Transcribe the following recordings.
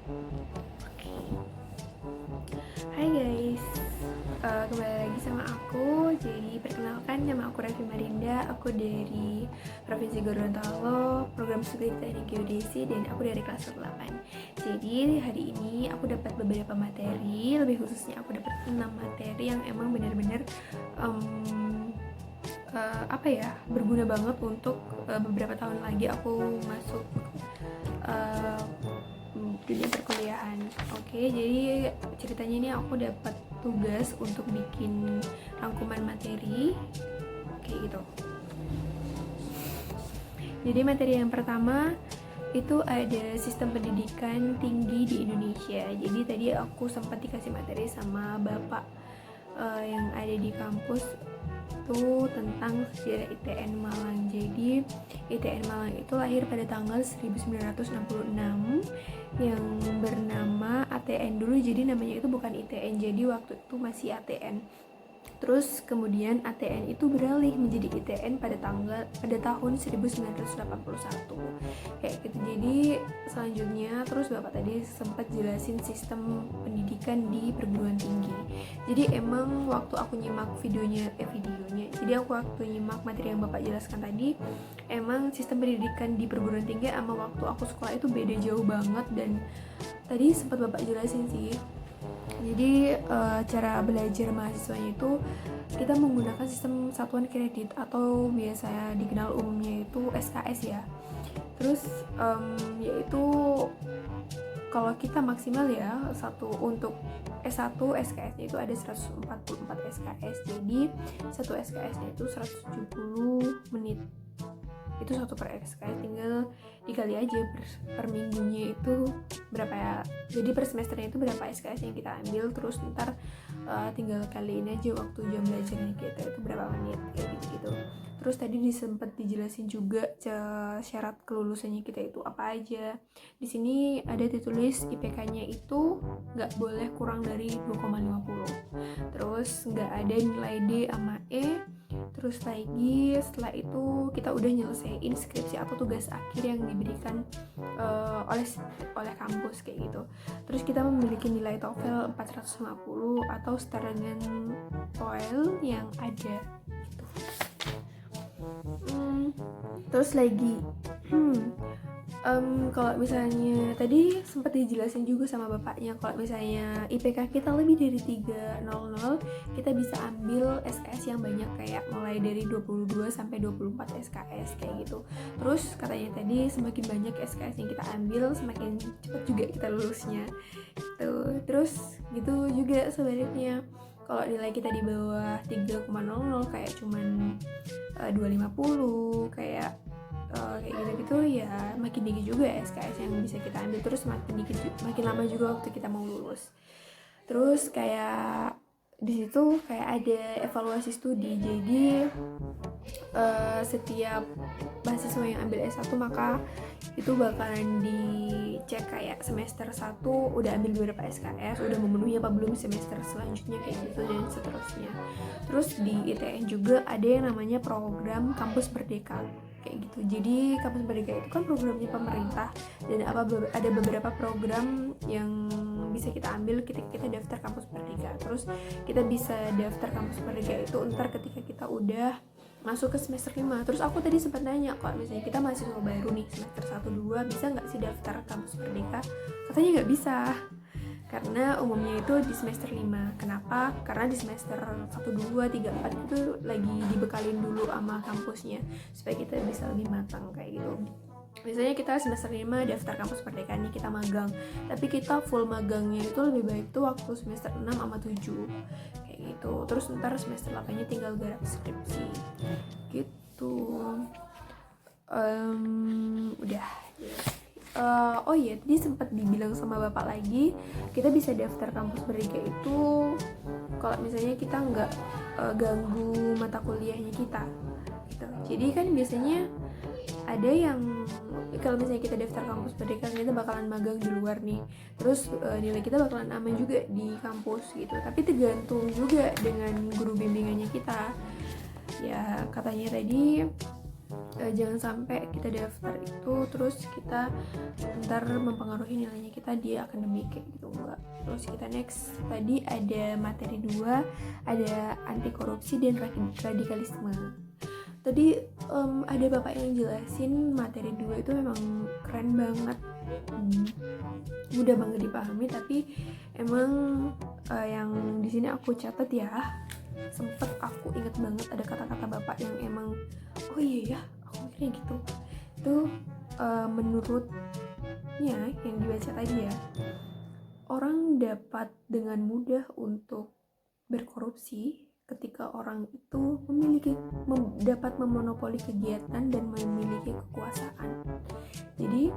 Hai guys, kembali lagi sama aku. Jadi perkenalkan, nama aku Revi Marinda. Aku dari Provinsi Gorontalo, program studi Teknik Geodesi, dan aku dari kelas 8. Jadi hari ini aku dapat beberapa materi, lebih khususnya aku dapat 6 materi yang emang benar-benar berguna banget untuk beberapa tahun lagi aku masuk dunia perkuliahan. Oke, jadi ceritanya ini aku dapat tugas untuk bikin rangkuman materi kayak gitu. Jadi materi yang pertama itu ada sistem pendidikan tinggi di Indonesia. Jadi tadi aku sempat dikasih materi sama bapak yang ada di kampus itu tentang sejarah ITN Malang. Jadi ITN Malang itu lahir pada tanggal 1966 yang bernama ATN dulu. Jadi namanya itu bukan ITN, jadi waktu itu masih ATN. Terus kemudian ATN itu beralih menjadi ITN pada tahun 1981 kayak gitu. Jadi selanjutnya terus bapak tadi sempat jelasin sistem pendidikan di perguruan tinggi. Jadi emang waktu aku nyimak videonya, jadi aku waktu nyimak materi yang bapak jelaskan tadi, emang sistem pendidikan di perguruan tinggi sama waktu aku sekolah itu beda jauh banget. Dan tadi sempat bapak jelasin sih, jadi cara belajar mahasiswanya itu kita menggunakan sistem satuan kredit atau biasa dikenal umumnya itu SKS ya. Terus yaitu kalau kita maksimal ya untuk S1 SKS-nya itu ada 144 SKS. Jadi satu SKS-nya itu 170 menit. Itu satu per SKS, tinggal dikali aja per minggunya itu berapa ya. Jadi per semesternya itu berapa SKS yang kita ambil, terus ntar tinggal kaliin aja waktu jam belajarnya kita itu berapa menit kayak gitu. Terus tadi sempat dijelasin juga syarat kelulusannya kita itu apa aja. Di sini ada ditulis IPK-nya itu nggak boleh kurang dari 2,50. Terus nggak ada nilai D sama E. Terus lagi setelah itu kita udah nyelesain skripsi atau tugas akhir yang diberikan oleh kampus kayak gitu. Terus kita memiliki nilai TOEFL 450 atau setara dengan TOEL yang ada gitu. Terus lagi kalau misalnya tadi sempat dijelasin juga sama bapaknya, kalau misalnya IPK kita lebih dari 300, kita bisa ambil SKS yang banyak, kayak mulai dari 22 sampai 24 SKS kayak gitu. Terus katanya tadi semakin banyak SKS yang kita ambil, semakin cepat juga kita lulusnya gitu. Terus gitu juga sebaliknya, kalau nilai kita di bawah 3,00 kayak cuman 250 kayak gitu ya, makin dikit juga SKS yang bisa kita ambil. Terus makin lama juga waktu kita mau lulus. Terus kayak di situ kayak ada evaluasi studi. Jadi setiap mahasiswa yang ambil S1 maka itu bakalan dicek kayak semester 1 udah ambil berapa SKS, udah memenuhi apa belum semester selanjutnya kayak gitu, dan seterusnya. Terus di ITN juga ada yang namanya program Kampus Merdeka kayak gitu. Jadi Kampus Merdeka itu kan programnya pemerintah, dan ada beberapa program yang bisa kita ambil ketika kita daftar Kampus Merdeka. Terus kita bisa daftar Kampus Merdeka itu ntar ketika kita udah masuk ke semester 5. Terus aku tadi sempat nanya, kalau misalnya kita mahasiswa baru nih semester 1-2 bisa nggak sih daftar Kampus Merdeka? Katanya nggak bisa, karena umumnya itu di semester 5. Kenapa? Karena di semester 1, 2, 3, 4 itu lagi dibekalin dulu sama kampusnya supaya kita bisa lebih matang kayak gitu. Misalnya kita semester 5 daftar Kampus Merdeka nih, kita magang, tapi kita full magangnya itu lebih baik tuh waktu semester 6 sama 7 kayak gitu. Terus ntar semester 8 nya tinggal garap skripsi gitu. Udah. Oh iya, tadi sempat dibilang sama bapak lagi, kita bisa daftar Kampus Merdeka itu kalau misalnya kita nggak ganggu mata kuliahnya kita gitu. Jadi kan biasanya ada yang kalau misalnya kita daftar Kampus Merdeka kita bakalan magang di luar nih, terus nilai kita bakalan aman juga di kampus gitu. Tapi tergantung juga dengan guru bimbingannya kita. Ya katanya tadi jangan sampai kita daftar itu terus kita ntar mempengaruhi nilainya kita di akademik kayak gitu, enggak. Terus kita next, tadi ada materi 2, ada anti korupsi dan radikalisme. Tadi ada bapak yang jelasin materi 2 itu memang keren banget, mudah banget dipahami, tapi emang yang di sini aku catat ya, sempet aku inget banget ada kata-kata bapak yang emang oh iya ya aku mikirnya gitu. Itu menurutnya yang dibaca tadi ya, orang dapat dengan mudah untuk berkorupsi ketika orang itu dapat memonopoli kegiatan dan memiliki kekuasaan. Jadi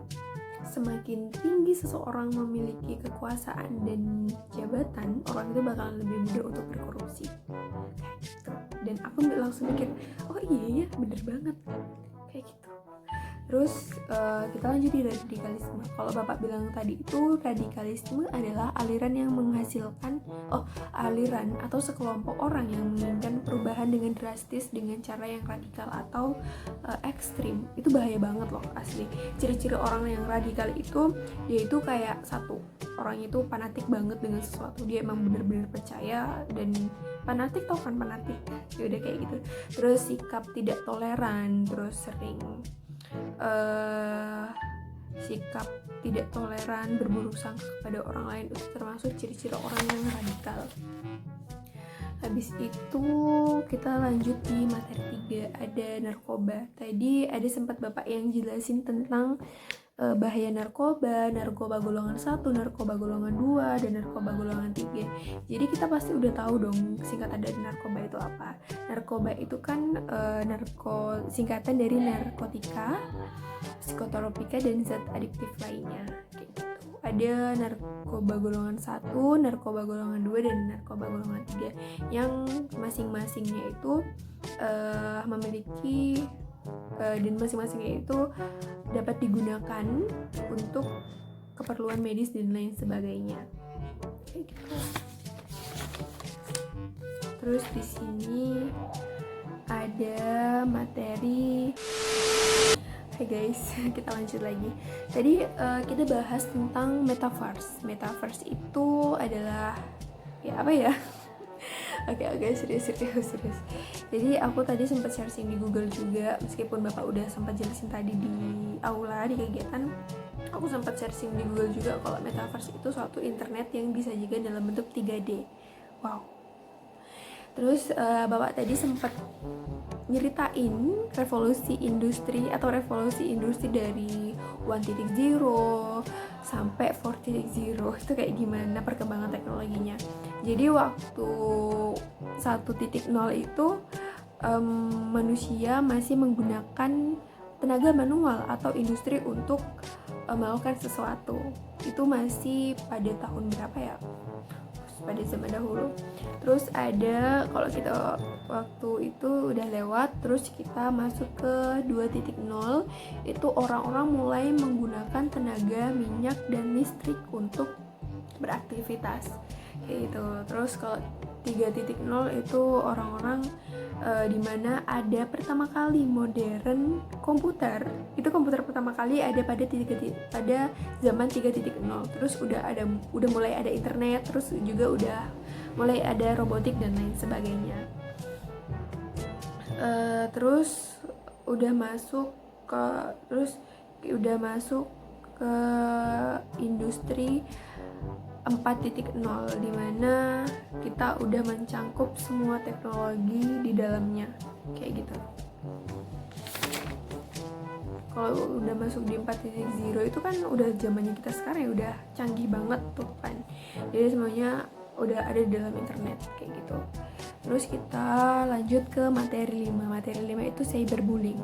semakin tinggi seseorang memiliki kekuasaan dan jabatan, orang itu bakalan lebih mudah untuk berkorupsi. Dan aku langsung mikir, oh iya ya, bener banget kayak gitu. Terus kita lanjut di radikalisme. Kalau bapak bilang tadi itu, radikalisme adalah aliran yang menghasilkan aliran atau sekelompok orang yang menginginkan perubahan dengan drastis dengan cara yang radikal atau ekstrim. Itu bahaya banget loh asli. Ciri-ciri orang yang radikal itu, dia itu kayak satu, orang itu fanatik banget dengan sesuatu, dia emang bener-bener percaya dan fanatik, tau kan fanatik ya udah kayak gitu. Terus sikap tidak toleran, terus sering sikap tidak toleran, berburuk sangka kepada orang lain, itu termasuk ciri-ciri orang yang radikal. Habis itu kita lanjut di materi 3, ada narkoba. Tadi ada sempat bapak yang jelasin tentang bahaya narkoba golongan 1, narkoba golongan 2, dan narkoba golongan 3. Jadi kita pasti udah tahu dong singkatan dari narkoba itu apa. Narkoba itu kan singkatan dari narkotika, psikotropika, dan zat adiktif lainnya kayak gitu. Ada narkoba golongan 1, narkoba golongan 2, dan narkoba golongan 3 yang masing-masingnya itu memiliki dan masing-masingnya itu dapat digunakan untuk keperluan medis dan lain sebagainya. Kayak gitu. Terus di sini ada materi. Hai guys, kita lanjut lagi. Tadi kita bahas tentang metaverse. Metaverse itu adalah ya apa ya? Oke, serius. Jadi aku tadi sempat searching di Google juga, meskipun bapak udah sempat jelasin tadi di aula di kegiatan, aku sempat searching di Google juga kalau metaverse itu suatu internet yang disajikan dalam bentuk 3D. Wow. Terus bapak tadi sempat nyeritain revolusi industri dari 1.0 sampai 4.0 itu kayak gimana perkembangan teknologinya. Jadi waktu 1.0 itu manusia masih menggunakan tenaga manual atau industri untuk melakukan sesuatu. Itu masih pada tahun berapa ya? Pada zaman dahulu. Terus ada, kalau kita waktu itu udah lewat, terus kita masuk ke 2.0, itu orang-orang mulai menggunakan tenaga minyak dan listrik untuk beraktivitas kayak gitu. Terus kalau 3.0 itu orang-orang dimana ada pertama kali modern komputer. Itu komputer pertama kali ada pada zaman 3.0. Terus udah mulai ada internet, terus juga udah mulai ada robotik dan lain sebagainya. Terus udah masuk ke industri 4.0 dimana kita udah mencangkup semua teknologi di dalamnya kayak gitu. Kalau udah masuk di 4.0 itu kan udah zamannya kita sekarang ya, udah canggih banget tuh kan, jadi semuanya udah ada di dalam internet kayak gitu. Terus kita lanjut ke materi 5. Materi 5 itu cyberbullying.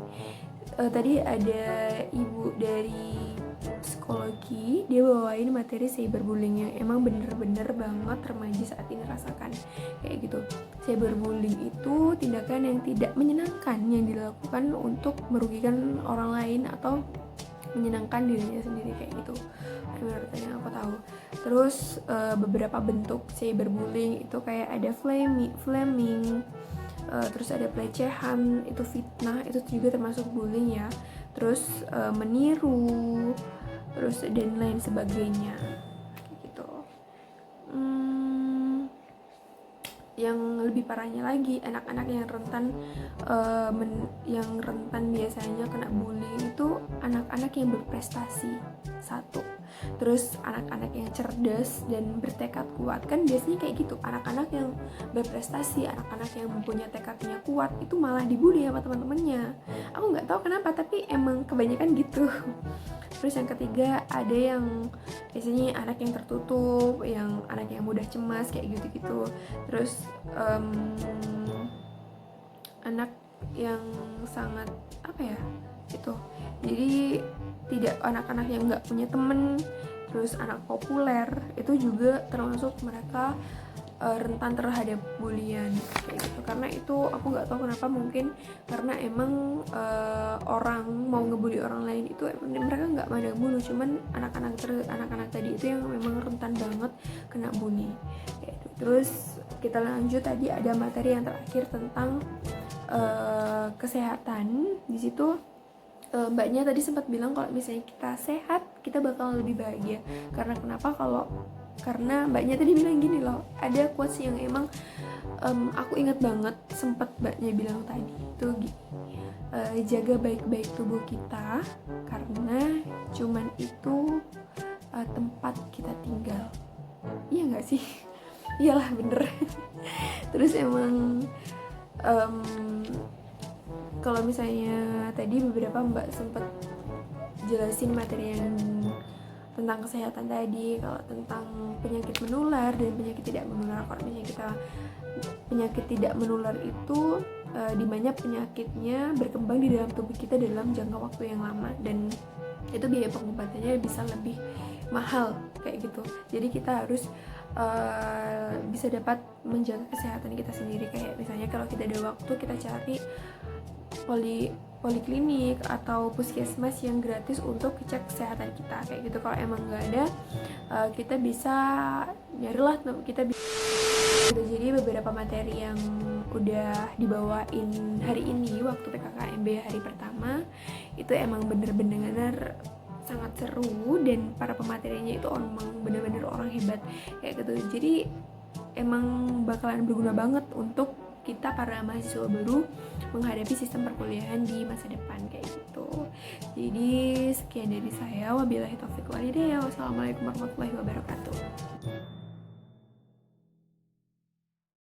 Tadi ada ibu dari psikologi, dia bawain materi cyberbullying yang emang bener-bener banget remaja saat ini rasakan kayak gitu. Cyberbullying itu tindakan yang tidak menyenangkan yang dilakukan untuk merugikan orang lain atau menyenangkan dirinya sendiri kayak gitu. Menurut yang aku tahu. Terus beberapa bentuk cyberbullying itu kayak ada flaming, terus ada pelecehan, itu fitnah, itu juga termasuk bullying ya, terus meniru, terus dan lain sebagainya gitu. Yang lebih parahnya lagi, anak-anak yang rentan biasanya kena bullying itu anak-anak yang berprestasi, satu. Terus anak-anak yang cerdas dan bertekad kuat, kan biasanya kayak gitu, anak-anak yang berprestasi, anak-anak yang mempunyai tekadnya kuat itu malah dibully sama teman-temannya. Aku nggak tahu kenapa, tapi emang kebanyakan gitu. Terus yang ketiga, ada yang biasanya anak yang tertutup, yang anak yang mudah cemas kayak gitu-gitu. Terus anak yang sangat apa ya gitu, jadi tidak, anak-anak yang nggak punya temen, terus anak populer itu juga termasuk mereka rentan terhadap bulian kayak gitu. Karena itu aku nggak tahu kenapa, mungkin karena emang orang mau ngebully orang lain itu mereka nggak mandang bulu, cuman anak-anak tadi itu yang memang rentan banget kena bully kayak gitu. Terus kita lanjut, tadi ada materi yang terakhir tentang kesehatan. Di situ mbaknya tadi sempat bilang kalau misalnya kita sehat kita bakal lebih bahagia. Karena kenapa? Karena mbaknya tadi bilang gini loh, ada quotes yang emang aku inget banget, sempat mbaknya bilang tadi itu gini, jaga baik-baik tubuh kita karena cuman itu tempat kita tinggal. Iya nggak sih? Iyalah, bener. Terus emang kalau misalnya tadi beberapa mbak sempat jelasin materi yang tentang kesehatan tadi, kalau tentang penyakit menular dan penyakit tidak menular. Kalau misalnya kita penyakit tidak menular itu dimana penyakitnya berkembang di dalam tubuh kita dalam jangka waktu yang lama, dan itu biaya pengobatannya bisa lebih mahal kayak gitu. Jadi kita harus bisa dapat menjaga kesehatan kita sendiri. Kayak misalnya kalau kita ada waktu, kita cari poliklinik atau puskesmas yang gratis untuk cek kesehatan kita kayak gitu. Kalau emang nggak ada, kita bisa nyarilah, kita bisa gitu. Jadi beberapa materi yang udah dibawain hari ini waktu PKKMB hari pertama itu emang bener-bener sangat seru, dan para pematerinya itu emang bener-bener orang hebat kayak gitu. Jadi emang bakalan berguna banget untuk kita para mahasiswa baru menghadapi sistem perkuliahan di masa depan kayak gitu. Jadi sekian dari saya, wabillahi taufiq wal hidayah, wassalamualaikum warahmatullahi wabarakatuh.